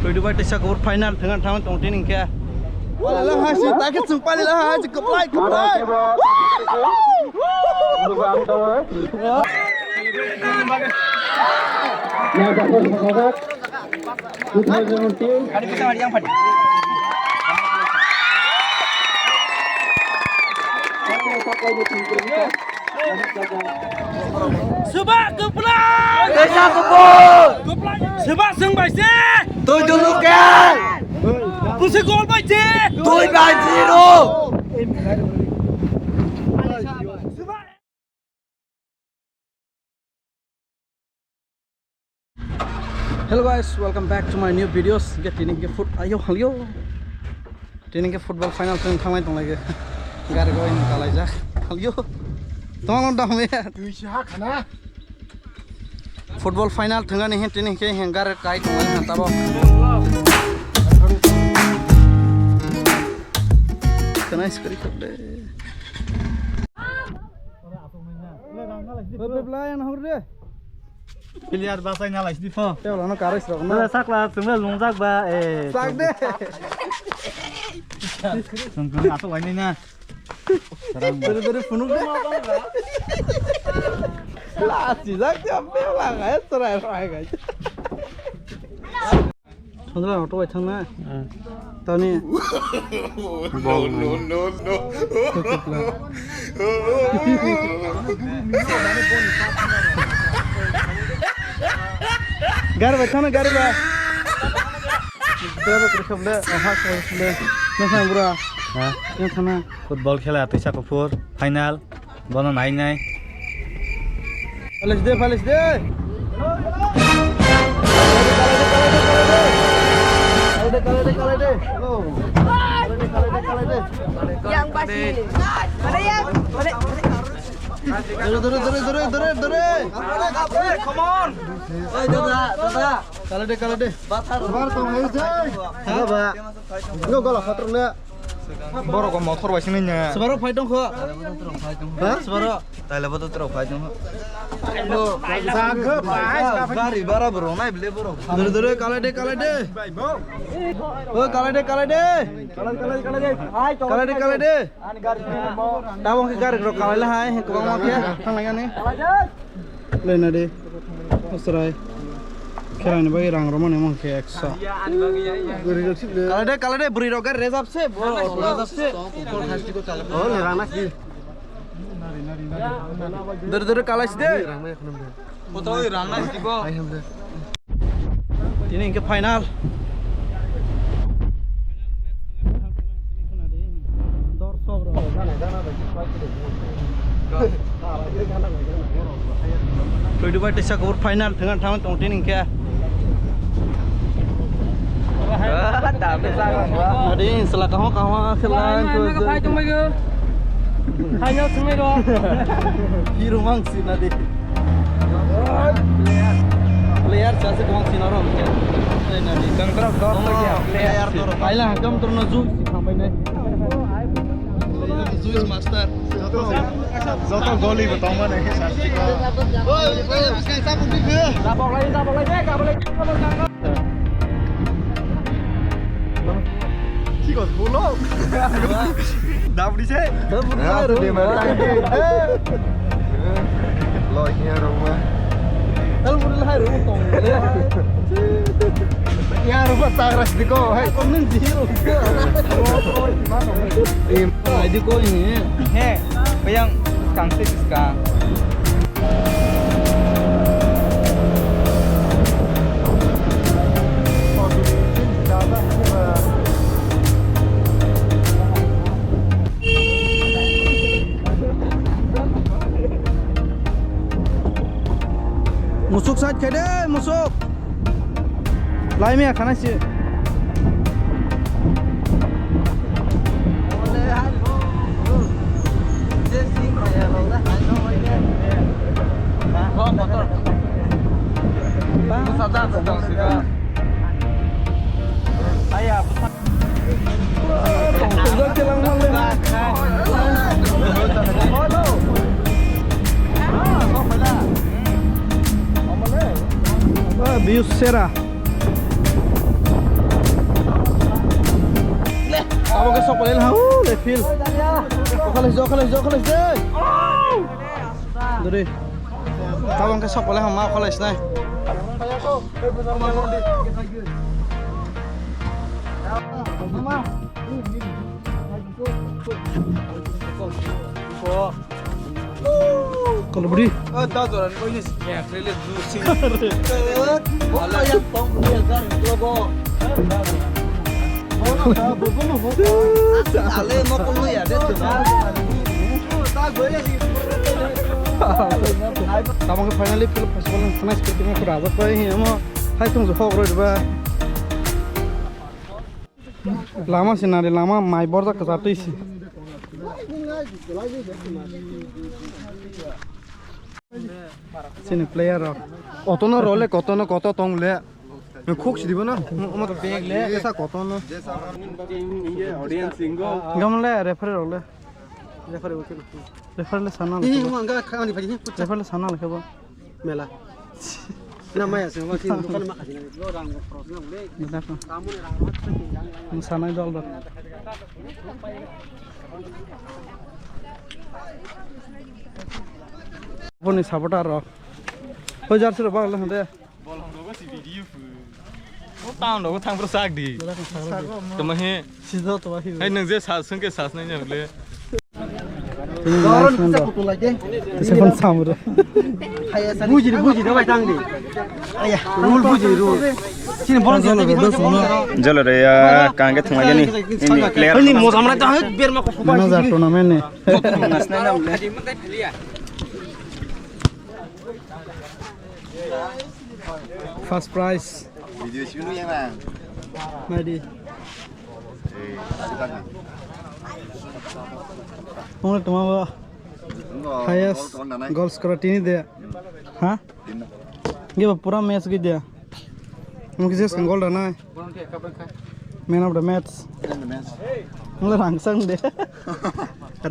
Dubai tesa kubur final dengan tangan tongti ningke. Walah hasil tak sempal lah hasil keplai. Ya dapat semangat. Kita menunjuk. Ada bisa yang padi. Sebab keplai. Tesa kubur. Sebab sembah sih. Tôi dulu kan. Pusing gol baje. Tôi banjiro. Hello guys, welcome back to my new videos. Get training ke foot. Ayo. Training ke football final tuh thamai tong lagi. Gar go in kalai jak. Ayo. Tong dam me. Tu siapa kana? Football final tengah nih training ke henggar kai tong lagi hantabo. Kena sekali kode. Bebelayan hurde. Pilihan bahasa nyala di phone. Teo lah no karis rok no. Saklah semua lungjak ba Sak deh. Sungguh atau ini nya. Dari funuk deh. Lah sijak jampe lah guys, serai guys. Sondra auto bai thangna. Tani. No. Gar bai thangna gar ba. Debe krishoble ahak krishoble. Nasa bura. Ha, Yang thana. football khela tisa kapur final bono nai. Falis deh. Kalai deh. Yang pasti. Mana yang? Dure. Come on. Oi, Dada. Kalai deh. Sabar tong ayo jai. Haga ba. Yo gala khatar le. Boro ko motor ba sini nya. Sebaro fight dong kho. Ha? Sebaro. Tale boto tro phai jong. Saga pai. Gari bara bro, nai bele bro. Dure kalai deh. Oh, kalai deh. Kalai deh. Tabong ke gari ro kalai lah hai, ko mau ke. Thang lagi nih. Le na de. Usrai. Kira bagi rang roman emang ke eksa. Kalai deh beri rogar rezap se. Oh, le ranak di. Dure kalai deh. Potoi ranak di ko. Ini ke final. Dubai tesa kubur final dengan tangan tongti ningke. Nadi setelah kamu kelan hero mangsi nadi. Player jasa mangsi norom. Nadi. Player doro. Aila hakam turna zu sampai nih. Zuis master. Zoto goli बताऊं मैं नहीं शास्त्री का. Sabuk lagi. Chico bolo. Dabdi se. Lo nya rumah. Ya rumah taras di ko. Hai Komen zero. Ini kok ini. He, bayang kangse iska. Musuk saat kade, musuk. Lai me khana si. Ayah, Bius Sera. sok boleh lah, le feel. Kalau deh. Dari. Tawang ke sok boleh mau kalau isnai. Kalau beri. Tahu tuh, kau ini ya, relate dulu sih. Apa yang tong dia kan logo. Ale mau perlu ya deh. Tawang ke finally film pas bolan senai seperti yang kurang. Apa ini mau? Hai tunggu hok road ba. Lama sinari lama mai borda ke satu isi. Sini player rock. Otono role kotono koto tong le. मैं खुश दिबो ना मतलब bag ले ऐसा कोतो ना ये audience सिंगो गमले रेफर रोले रेफर ले साना ini enggak kawan di bajunya refer ले साना लेके बो mela namanya semua sih bukan makasih lo orang prosesnya boleh देखो kamu nih orang साना दल दो फोन सपोर्टर रो हो जार से बाग ले दे बल हम लोग सी वीडियो टाउन लोग थांग पर साग दी तो महे सीधा तो वही है नंग जे सासुं के सास नहीं जमले orang bisa putul aja से phone सामरे buji dah baik tang di ayah rule buji rule sini bola jadi जल रे या कांगे थंग नी ini player ini mau sama aja biar mau kupa mana जा टूर्नामेंट ने nasna nam first prize video sini yang mana Madi Kamu तुम्हारा highest goal scorer ini dia हाँ ये पूरा match की दिया मुझे जिसका गोल डालना है मैन ऑफ द मैच मुझे रंगसंग दे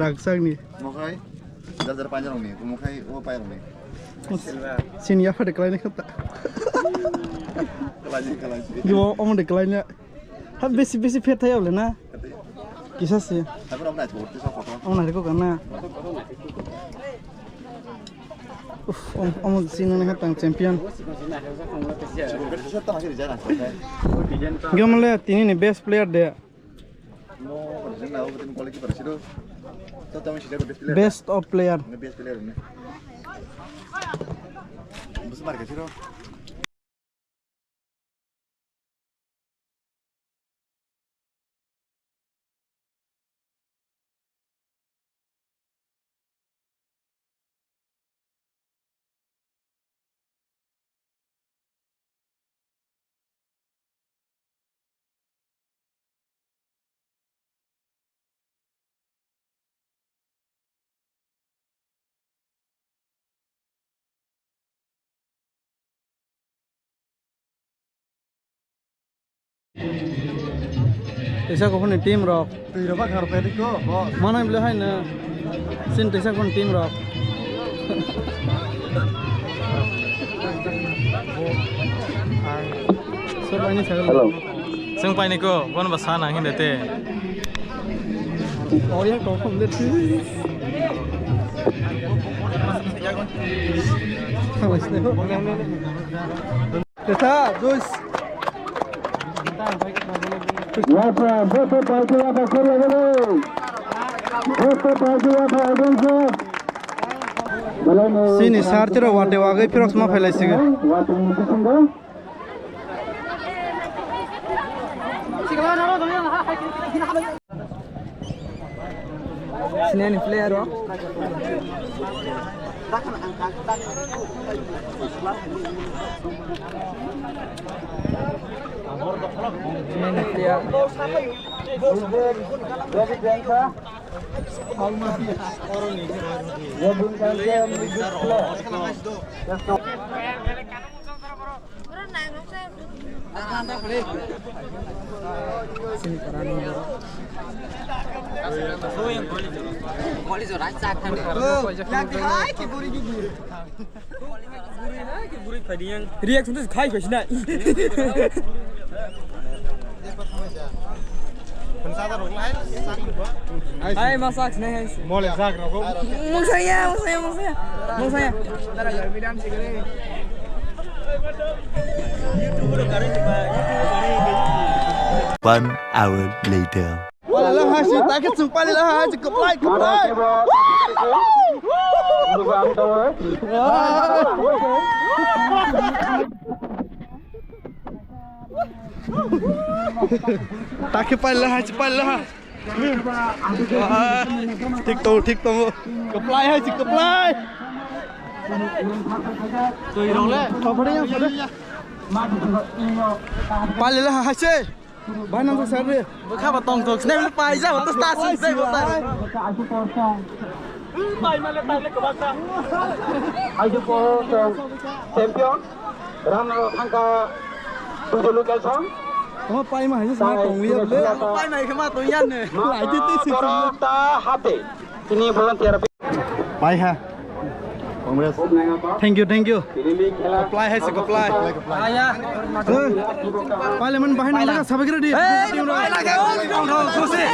रंगसंग nih mukai jar panjang nih mukai panjang nih sini apa decline kata kelaji gua omong decline nya kan besi fit aja boleh na kisah sih tapi orang nak sporty sama foto omong nari kok karena omong sini nih kata champion gua melihat ini nih best player dia best of player ini besar market sih Tesa ko pun team rock. Tidak apa ngarep itu kok. Mana yang boleh na? Sin tesa ko team rock. So ini saya. Hello. संग पाइने को कौन बसा ना हिंदे ते और यार top हम लेते Tesa, dos. Sini sartira wate wagai pirox ma phelai sige sini ni player ro ini dia Hai masak nih. Boleh sak rokok. Mau saya. One hour later. Palilah hasil tak kita palilah hasil keplai. Tak kita palilah hasil palilah. Tik tu keplai hasil keplai. Tôi đâu lẽ? Không phải đấy nhá. Palilah hasil. Bahaya nanti saya. Bukan batong tu, sebenarnya lupa aja, batong stasi saya bukan. Ayo po champion Ramlo angka 7 lokasi. Kamu pai mah hanya sama tong lihat le. Pai mai kemana tu yan ni? Lai titik sih. Korota hati. Ini volunteer. Pai ha. Congress. Thank you. Apply hai se apply. Ayah. Parliament bahaya nang laga sabar ready. Pai lagi. Khusus.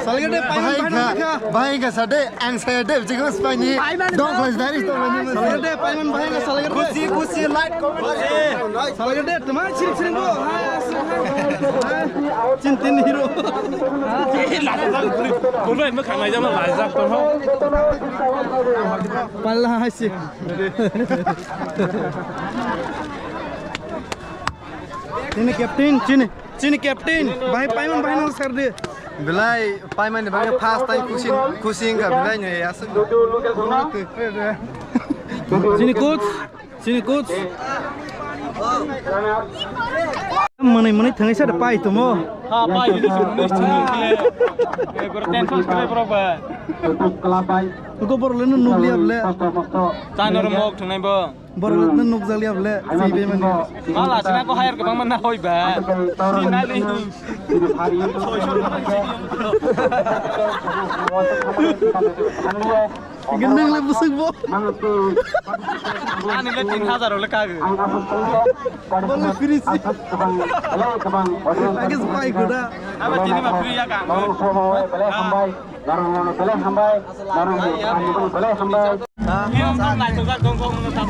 Sabar deh bahaya nang Bahaya ka sade ang saya deh jika spani. Dong kelas dari itu mana. sabar deh parliament bahaya nang sabar deh. Kusi light. Sabar deh teman cirik bro. Cintin hero. Bukan makan aja mah lazat tu. Pala hasil. Ini captain, sini captain. Bahaya paiman bahaya nang sar dia. Belai paiman ni bahaya fast time kusin ka belai ni ya. Sini coach. Mana tengah saya ada pai tu mo. Ha pai ini semua ni. Berten sekali berapa? Kau baru lenu nuk liap le. Tanah remok tu ni bo. Baru lenu nuk jal liap le. Siapa mana? Malah sini aku hire ke bang mana hoi ba. Sini ni. Gendang le busuk bo. Ani le 3000 le kag. Boleh free sih. Agak pai kuda. Apa ini mah free ya kang. Yang tak juga gong menetap.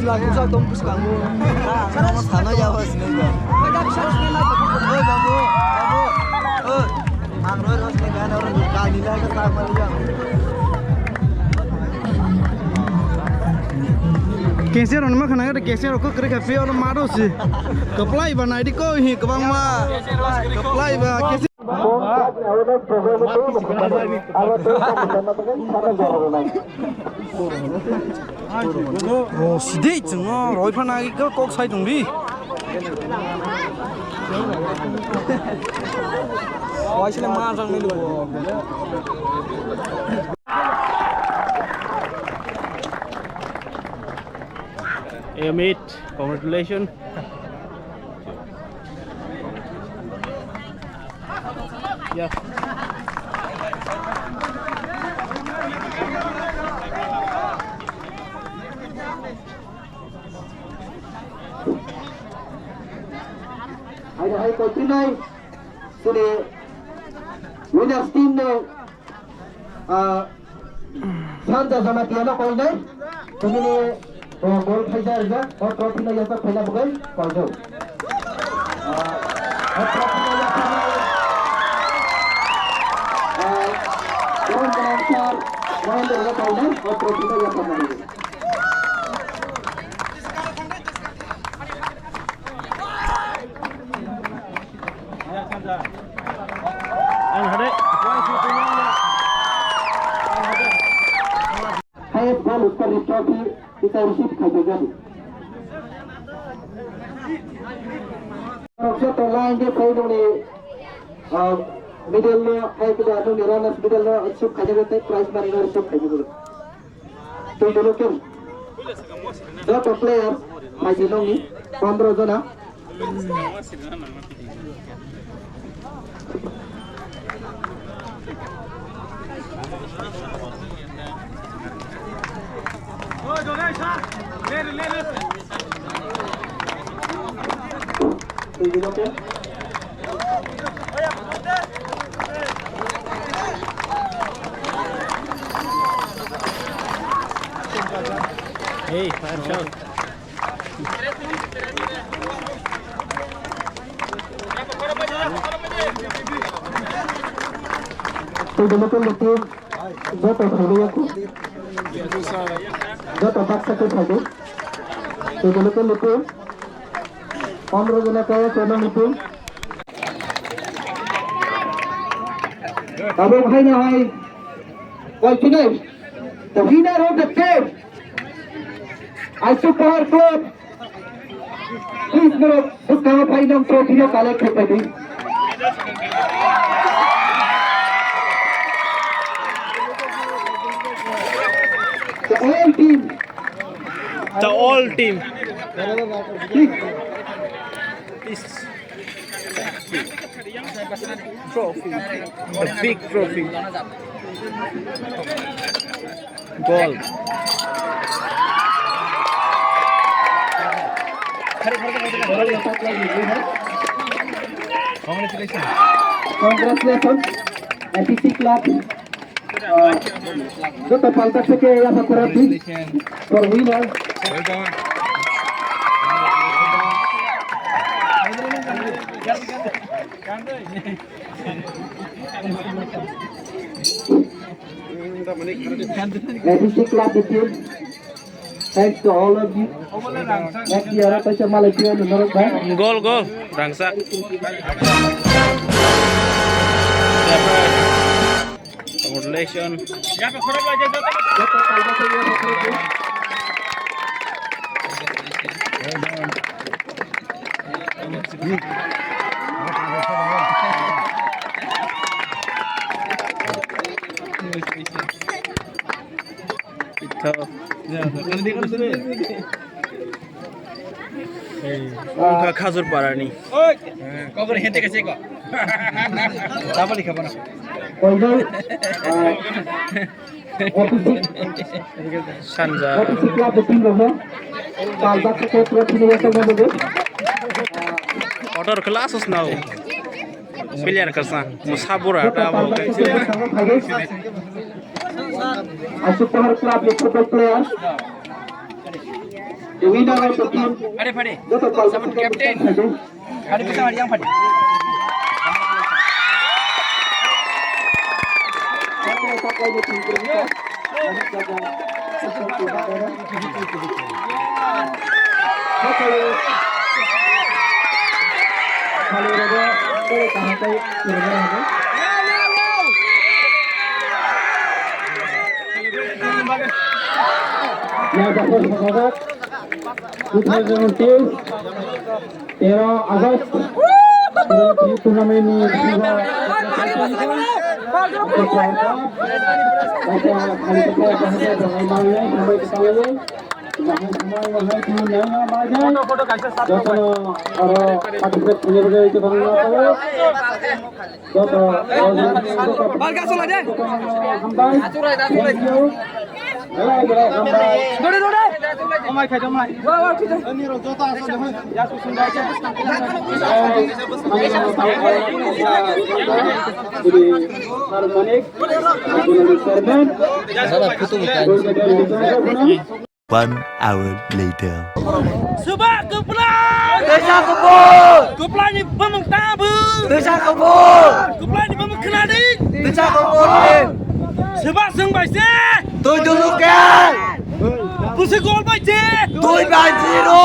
Susah dong bus kamu. Sama sana jauh sini. Kamu. Angro harus negara orang kali lagi sama dia. Keser orang makan aja keser aku kerja kafe orang maru sih. Keplai bana di kau ini kebang mah. Keplai bah keser. Oh sedih cengor. Roy pan lagi ke kok saya tunggu. Wah sih masang ni lu. Mate, congratulations. Yeah. Hai coach này sudah winners team ne शानदार sama tiada kau ini begini gol fajar juga और trophy ने यहाँ पर फैला बगल कौन जो और ट्रॉफी ने यहाँ पर कौन बनाकर वहाँ पर लगा कौन और ट्रॉफी ने यहाँ पर बनेगी highest goal उत्तर trophy kita receive kajagan. Maksud lain dia kau ni middle lo, hai kita tu ni runners middle lo receive kajagan tu prize money lo receive kajagan. Tu dulu kan? Dua player masih nongi, 15 jona. Hey, fire shot. Tudulukan itu jatuh dulu aku jatuh paksa ke saja tudulukan itu 15 जना kaya channel itu अब भाई ना भाई continue the winner of the game Aisuk Power Club please मेरे उसका भाई नाम trophy ने कलेक्ट करते थे The all team. Trophy. The big trophy. Goal. Congratulations, FEC Club. जो तो पालता सके या सकुरा थी for winner. FEC Club team. Thanks to all of you. Next year apa sih Malaysia menurut bang? Goal. Rangsak. Congratulations. Ungka khajur parani. Kau kena hente kasih kau. Apa lihat mana? Final. Sanja. FEC Club team logo. पालता सके पूरा team ये सब लोग. Order kelas now. Pilihan kerja. Musabura ada apa? Aisuk Power Club the football players. The winner of the team. Pade. जो तो पालता सके Captain. Pade bisa yang pade. Yang dapat mengajar 2019 13 Agustus di turnamen ini juga One hour later. Sebab kepulauan. Desa Kebun. Kepulauan ni pemang tabu. Desa Kebun. Kepulauan ni pemang kenading. Desa Kebun. Sebab seng baik je. Tôi dulukan. Pusing gol baik je. Tôi banjiro.